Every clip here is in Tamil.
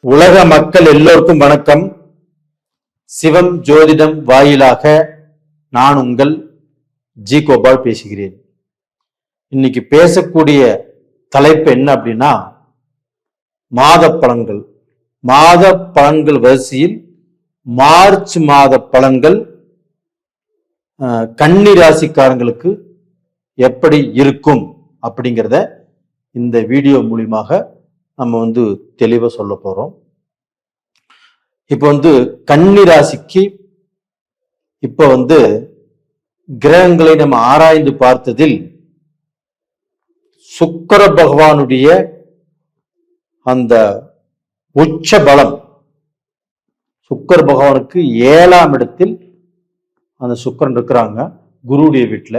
உலக மக்கள் எல்லோருக்கும் வணக்கம். சிவம் ஜோதிடம் வாயிலாக நான் உங்கள் ஜி கோபால் பேசுகிறேன். இன்னைக்கு பேசக்கூடிய தலைப்பு என்ன அப்படின்னா, மாத பலன்கள். மாத பலன்கள் வரிசையில் மார்ச் மாத பலன்கள் கன்னி ராசிக்காரங்களுக்கு எப்படி இருக்கும் அப்படிங்கிறத இந்த வீடியோ மூலியமாக நம்ம தெளிவா சொல்ல போறோம். இப்ப கன்னி ராசிக்கு இப்ப கிரகங்களை நம்ம ஆராய்ந்து பார்த்ததில் சுக்கிர பகவானுடைய அந்த உச்ச பலம், சுக்கிர பகவானுக்கு 7ஆம் இடத்தில் அந்த சுக்கிரன் இருக்கிறாங்க, குருவுடைய வீட்டுல.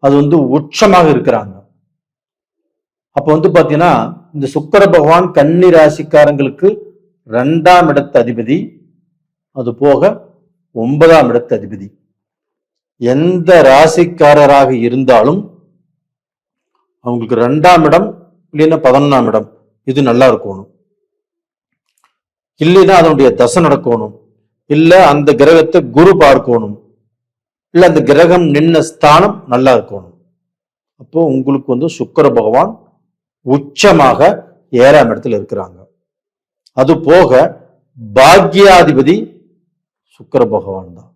அது உச்சமாக இருக்கிறாங்க. அப்ப பாத்தீங்கன்னா இந்த சுக்கிர பகவான் கன்னி ராசிக்காரங்களுக்கு 2ஆம் இடத்து அதிபதி, அது போக 9ஆம் இடத்து அதிபதி. எந்த ராசிக்காரராக இருந்தாலும் அவங்களுக்கு 2ஆம் இடம் இல்லைன்னா 11ஆம் இடம் இது நல்லா இருக்கணும், இல்லைன்னா அதனுடைய தசை நடக்கணும், இல்ல அந்த கிரகத்தை குரு பார்க்கணும், இல்ல அந்த கிரகம் நின்ன ஸ்தானம் நல்லா இருக்கணும். அப்போ உங்களுக்கு சுக்கிர பகவான் உச்சமாக 7ஆம் இடத்துல இருக்கிறாங்க. அது போக பாக்யாதிபதி சுக்கிர பகவான் தான்.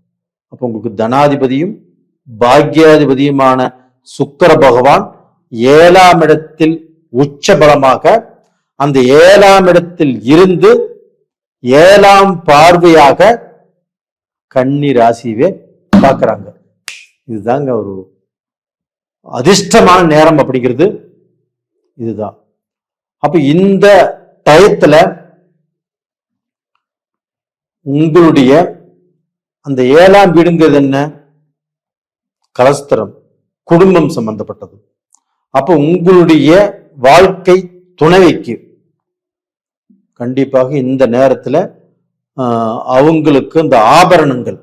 அப்ப உங்களுக்கு தனாதிபதியும் பாக்யாதிபதியுமான சுக்கிர பகவான் 7ஆம் இடத்தில் உச்ச பலமாக அந்த 7ஆம் இடத்தில் இருந்து 7ஆம் பார்வையாக கன்னி ராசியவே பார்க்கிறாங்க. இதுதாங்க ஒரு அதிர்ஷ்டமான நேரம் அப்படிங்கிறது இதுதான். அப்ப இந்த டயத்துல உங்களுடைய அந்த 7ஆம் வீடுங்கிறது என்ன? கலஸ்திரம், குடும்பம் சம்பந்தப்பட்டது. அப்ப உங்களுடைய வாழ்க்கை துணைவைக்கு கண்டிப்பாக இந்த நேரத்துல அவங்களுக்கு இந்த ஆபரணங்கள்,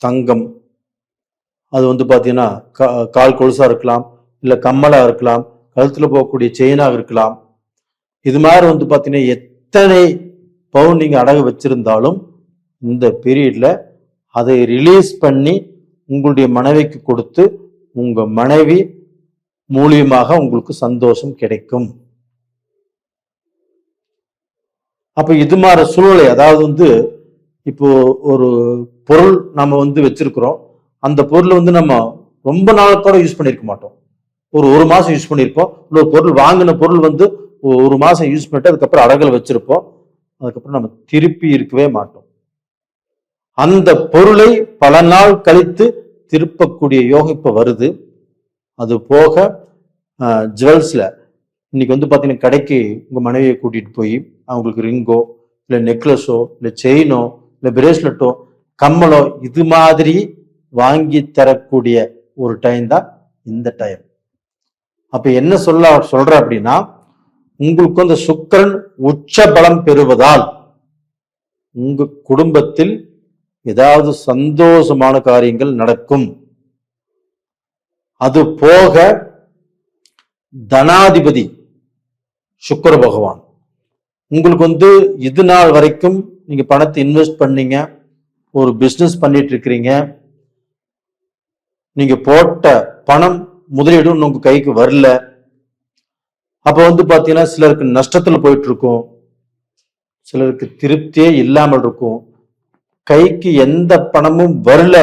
தங்கம், அது பாத்தீங்கன்னா கால் கொலுசா இருக்கலாம், இல்ல கம்மலா இருக்கலாம், கழுத்துல போகக்கூடிய செயினாக இருக்கலாம். இது மாதிரி பாத்தீங்கன்னா எத்தனை பவுன் நீங்க அடகு வச்சிருந்தாலும் இந்த பீரியட்ல அதை ரிலீஸ் பண்ணி உங்களுடைய மனைவிக்கு கொடுத்து உங்க மனைவி மூலியமாக உங்களுக்கு சந்தோஷம் கிடைக்கும். அப்ப இது மாதிரி சூழ்நிலை, அதாவது இப்போ ஒரு பொருள் நம்ம வச்சிருக்கிறோம், அந்த பொருள் நம்ம ரொம்ப நாள் கூட யூஸ் பண்ணிருக்க மாட்டோம், ஒரு மாசம் யூஸ் பண்ணிருப்போம். ஒரு பொருள் வாங்கின பொருள் ஒரு மாசம் யூஸ் பண்ணிட்டு அதுக்கப்புறம் அடகுல வச்சிருப்போம், அதுக்கப்புறம் நம்ம திருப்பி இருக்கவே மாட்டோம். அந்த பொருளை பல நாள் கழித்து திருப்பக்கூடிய யோகம் இப்ப வருது. அது போக ஜுவல்ஸ்ல இன்னைக்கு பாத்தீங்கன்னா கடைக்கு உங்க மனைவியை கூட்டிட்டு போய் அவங்களுக்கு ரிங்கோ இல்ல நெக்லஸோ இல்ல செயினோ இல்ல பிரேஸ்லெட்டோ கம்மலோ இது மாதிரி வாங்கி தரக்கூடிய ஒரு டைம் தான் இந்த டைம். அப்ப என்ன சொல்ற அப்படின்னா, உங்களுக்கு அந்த சுக்கிரன் உச்ச பலம் பெறுவதால் உங்க குடும்பத்தில் ஏதாவது சந்தோஷமான காரியங்கள் நடக்கும். அது போக தனாதிபதி சுக்கிர பகவான் உங்களுக்கு இது நாள் வரைக்கும் நீங்க பணத்தை இன்வெஸ்ட் பண்ணீங்க, ஒரு பிசினஸ் பண்ணிட்டு இருக்கிறீங்க, நீங்க போட்ட பணம் முதலீடு உங்க கைக்கு வரல. அப்ப பாத்தீங்கன்னா சிலருக்கு நஷ்டத்துல போயிட்டு இருக்கும், சிலருக்கு திருப்தியே இல்லாமல் இருக்கும், கைக்கு எந்த பணமும் வரல,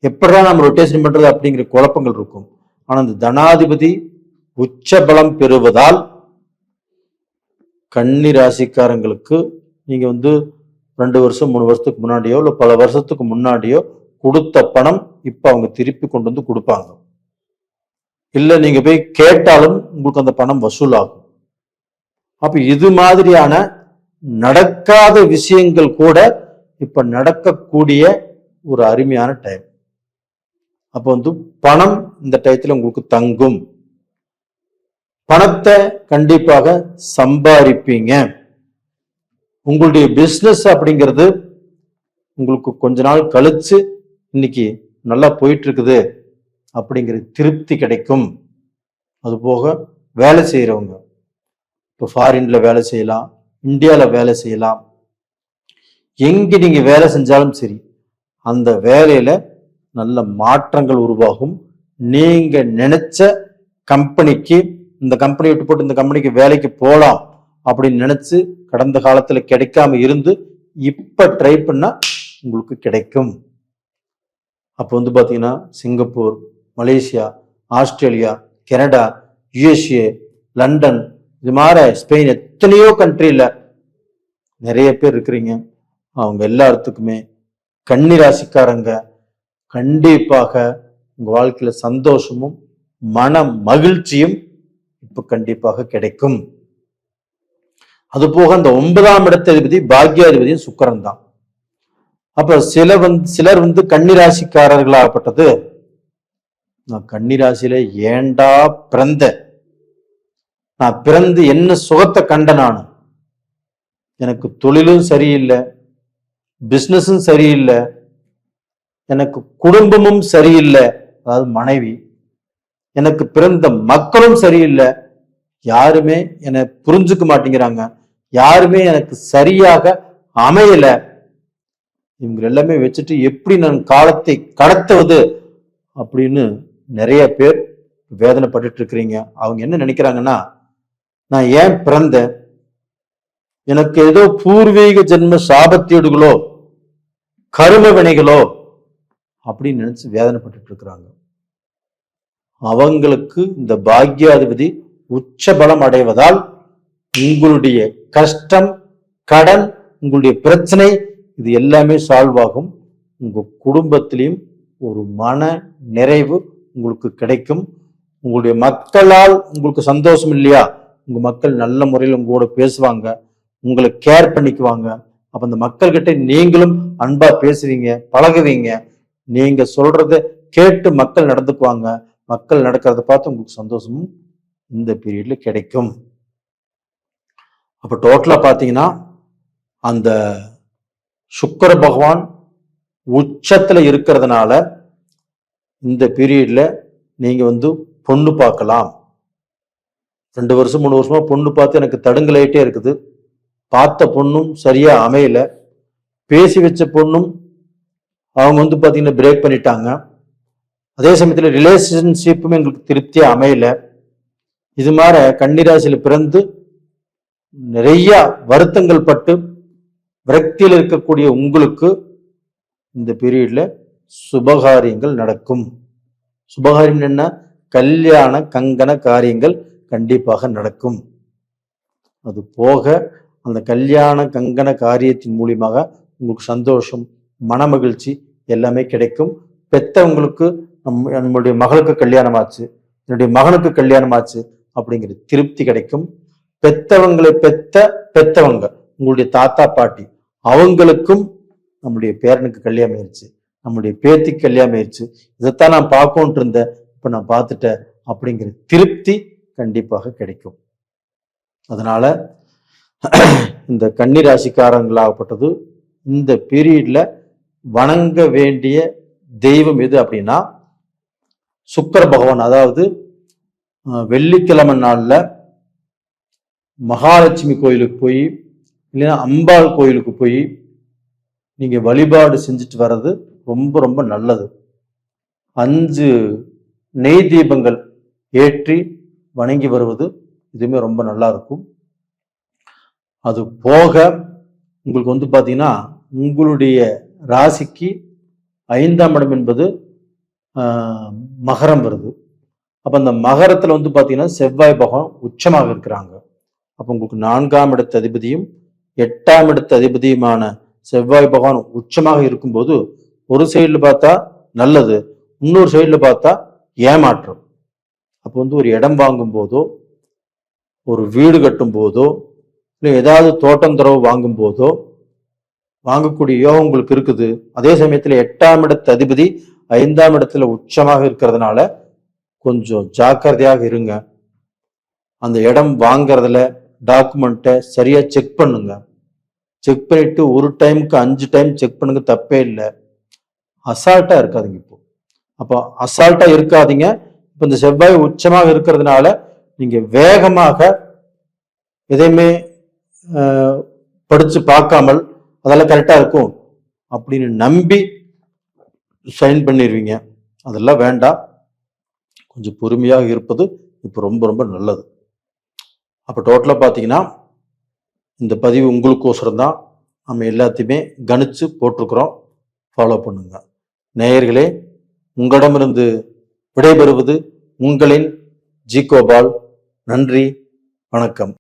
எப்படிதான் நம்ம ரொட்டேஷன் பண்றது அப்படிங்கிற குழப்பங்கள் இருக்கும். ஆனா இந்த தனாதிபதி உச்ச பலம் பெறுவதால் கன்னி ராசிக்காரங்களுக்கு நீங்க 2 வருஷம் 3 வருஷத்துக்கு முன்னாடியோ இல்ல பல வருஷத்துக்கு முன்னாடியோ கொடுத்த பணம் இப்ப அவங்க திருப்பி கொண்டு கொடுப்பாங்க. இல்ல நீங்க போய் கேட்டாலும் உங்களுக்கு அந்த பணம் வசூலாகும். அப்ப இது மாதிரியான நடக்காத விஷயங்கள் கூட இப்ப நடக்கக்கூடிய ஒரு அருமையான டைம். அப்ப பணம் இந்த டயத்துல உங்களுக்கு தங்கும், பணத்தை கண்டிப்பாக சம்பாதிப்பீங்க. உங்களுடைய பிசினஸ் அப்படிங்கிறது உங்களுக்கு கொஞ்ச நாள் கழிச்சு இன்னைக்கு நல்லா போயிட்டு இருக்குது அப்படிங்கிற திருப்தி கிடைக்கும். அது போக வேலை செய்யறவங்க இப்போ ஃபாரின்ல வேலை செய்யலாம், இந்தியாவில் வேலை செய்யலாம். எங்க நீங்க வேலை செஞ்சாலும் சரி, அந்த வேலையில நல்ல மாற்றங்கள் உருவாகும். நீங்க நினைச்ச கம்பெனிக்கு, இந்த கம்பெனி விட்டு போட்டு இந்த கம்பெனிக்கு வேலைக்கு போகலாம் அப்படின்னு நினைச்சு கடந்த காலத்துல கிடைக்காம இருந்து இப்ப ட்ரை பண்ணா உங்களுக்கு கிடைக்கும். அப்போ பாத்தீங்கன்னா Singapore, Malaysia, Australia, Canada, USA, London, இது மாதிரி ஸ்பெயின், எத்தனையோ கண்ட்ரியில நிறைய பேர் இருக்கிறீங்க. அவங்க எல்லாத்துக்குமே கன்னி ராசிக்காரங்க கண்டிப்பாக உங்க வாழ்க்கையில சந்தோஷமும் மன மகிழ்ச்சியும் இப்ப கண்டிப்பாக கிடைக்கும். அது போக அந்த 9ஆம் இடத்ததிபதி பாக்யாதிபதியும் சுக்கிரன் தான். அப்ப சிலர் கன்னிராசிக்காரர்களாகப்பட்டது, நான் கன்னிராசியில ஏண்டா பிறந்த, நான் பிறந்து என்ன சுகத்தை கண்ட, நான் எனக்கு தொழிலும் சரியில்லை, பிசினஸும் சரியில்லை, எனக்கு குடும்பமும் சரியில்லை, அதாவது மனைவி, எனக்கு பிறந்த மக்களும் சரியில்லை, யாருமே என்னை புரிஞ்சுக்க மாட்டேங்கிறாங்க, யாருமே எனக்கு சரியாக அமையல, இவங்க எல்லாமே வச்சுட்டு எப்படி நான் காலத்தை கடத்துவது அப்படின்னு நிறைய பேர் வேதனைப்பட்டு இருக்கிறீங்க. அவங்க என்ன நினைக்கிறாங்கன்னா, நான் ஏன் பிறந்த, எனக்கு ஏதோ பூர்வீக ஜென்ம சாபத்தீடுகளோ கரும வினைகளோ அப்படின்னு நினைச்சு வேதனைப்பட்டு இருக்கிறாங்க. அவங்களுக்கு இந்த பாக்யாதிபதி உச்ச பலம் அடைவதால் உங்களுடைய கஷ்டம், கடன், உங்களுடைய பிரச்சனை இது எல்லாமே சால்வ் ஆகும். உங்க குடும்பத்திலையும் ஒரு மன நிறைவு உங்களுக்கு கிடைக்கும். உங்களுடைய மக்களால் உங்களுக்கு சந்தோஷம் இல்லையா, உங்க மக்கள் நல்ல முறையில் உங்க கூட பேசுவாங்க, உங்களை கேர் பண்ணிக்குவாங்க. அப்ப அந்த மக்கள்கிட்ட நீங்களும் அன்பா பேசுவீங்க, பழகுவீங்க. நீங்க சொல்றத கேட்டு மக்கள் நடந்துக்குவாங்க. மக்கள் நடக்கிறத பார்த்து உங்களுக்கு சந்தோஷமும் இந்த பீரியட்ல கிடைக்கும். அப்ப டோட்டலா பாத்தீங்கன்னா அந்த சுக்கிர பகவான் உச்சத்துல இருக்கிறதுனால இந்த பீரியட்ல நீங்க பொண்ணு பார்க்கலாம். 2 வருஷம் 3 வருஷமா பொண்ணு பார்த்து எனக்கு தடுங்கலாயிட்டே இருக்குது. பார்த்த பொண்ணும் சரியா அமையல, பேசி வச்ச பொண்ணும் அவங்க பாத்தீங்கன்னா பிரேக் பண்ணிட்டாங்க. அதே சமயத்துல ரிலேஷன்ஷிப்பும் எங்களுக்கு திருப்தியா அமையல. இது மாதிரி கன்னிராசியில பிறந்து நிறைய வருத்தங்கள் பட்டு விரக்தியில் இருக்கக்கூடிய உங்களுக்கு இந்த பீரியட்ல சுபகாரியங்கள் நடக்கும். சுபகாரியம் என்ன, கல்யாண கங்கண காரியங்கள் கண்டிப்பாக நடக்கும். அது போக அந்த கல்யாண கங்கண காரியத்தின் மூலியமாக உங்களுக்கு சந்தோஷம், மன மகிழ்ச்சி எல்லாமே கிடைக்கும். பெத்தவங்களுக்கு நம்மளுடைய மகளுக்கு கல்யாணம் ஆச்சு, என்னுடைய மகனுக்கு கல்யாணம் ஆச்சு அப்படிங்கிற திருப்தி கிடைக்கும். பெத்தவங்களை பெத்தவங்க உங்களுடைய தாத்தா பாட்டி அவங்களுக்கும் நம்முடைய பேரனுக்கு கல்யாணம் ஆயிடுச்சு, நம்முடைய பேத்திக்கு கல்யாணம் ஆயிடுச்சு, இதைத்தான் நான் பார்க்கணும்னு இருந்தேன், இப்ப நான் பார்த்துட்டேன் அப்படிங்கிற திருப்தி கண்டிப்பாக கிடைக்கும். அதனால இந்த கன்னிராசிக்காரங்களாகப்பட்டது இந்த பீரியட்ல வணங்க வேண்டிய தெய்வம் எது அப்படின்னா சுக்கிர பகவான். அதாவது வெள்ளிக்கிழமை நாள்ல மகாலட்சுமி கோயிலுக்கு போய் இல்லைன்னா அம்பாள் கோயிலுக்கு போய் நீங்க வழிபாடு செஞ்சுட்டு வர்றது ரொம்ப ரொம்ப நல்லது. 5 நெய் தீபங்கள் ஏற்றி வணங்கி வருவது இதுவுமே ரொம்ப நல்லா இருக்கும். அது போக உங்களுக்கு பாத்தீங்கன்னா உங்களுடைய ராசிக்கு 5ஆம் இடம் என்பது மகரம் வருது. அப்ப அந்த மகரத்துல பாத்தீங்கன்னா செவ்வாய் பகவான் உச்சமாக இருக்கிறாங்க. அப்ப உங்களுக்கு 4ஆம் இடத்து அதிபதியும் 8ஆம் இடத்து அதிபதியுமான செவ்வாய் பகவான் உச்சமாக இருக்கும்போது ஒரு சைடுல பார்த்தா நல்லது, இன்னொரு சைடுல பார்த்தா ஏமாற்றம். அப்போ ஒரு இடம் வாங்கும் போதோ, ஒரு வீடு கட்டும் போதோ, இல்லை ஏதாவது தோட்டம் துறவு வாங்கும் போதோ வாங்கக்கூடிய யோகம் உங்களுக்கு இருக்குது. அதே சமயத்துல 8ஆம் இடத்து அதிபதி 5ஆம் இடத்துல உச்சமாக இருக்கிறதுனால கொஞ்சம் ஜாக்கிரதையாக இருங்க. அந்த இடம் வாங்கறதுல டாக்குமெண்ட்டை சரியா செக் பண்ணுங்க. செக் பண்ணிட்டு ஒரு டைமுக்கு 5 டைம் செக் பண்ணுங்க, தப்பே இல்லை. அசால்ட்டா இருக்காதீங்க. அப்போ அசால்ட்டா இருக்காதீங்க. இப்ப இந்த செவ்வாய் உச்சமாக இருக்கிறதுனால நீங்க வேகமாக எதையுமே படிச்சு பார்க்காமல் அதெல்லாம் கரெக்டா இருக்கும் அப்படின்னு நம்பி சைன் பண்ணிடுவீங்க. அதெல்லாம் வேண்டாம். கொஞ்சம் பொறுமையாக இருப்பது இப்போ ரொம்ப ரொம்ப நல்லது. அப்போ டோட்டலாக பார்த்தீங்கன்னா இந்த பதிவு உங்களுக்கோசரம் தான். நம்ம எல்லாத்தையுமே கணிச்சு போட்டிருக்கிறோம். ஃபாலோ பண்ணுங்க. நேயர்களே, உங்களிடமிருந்து விடைபெறுவது உங்களின் ஜி கோபால். நன்றி, வணக்கம்.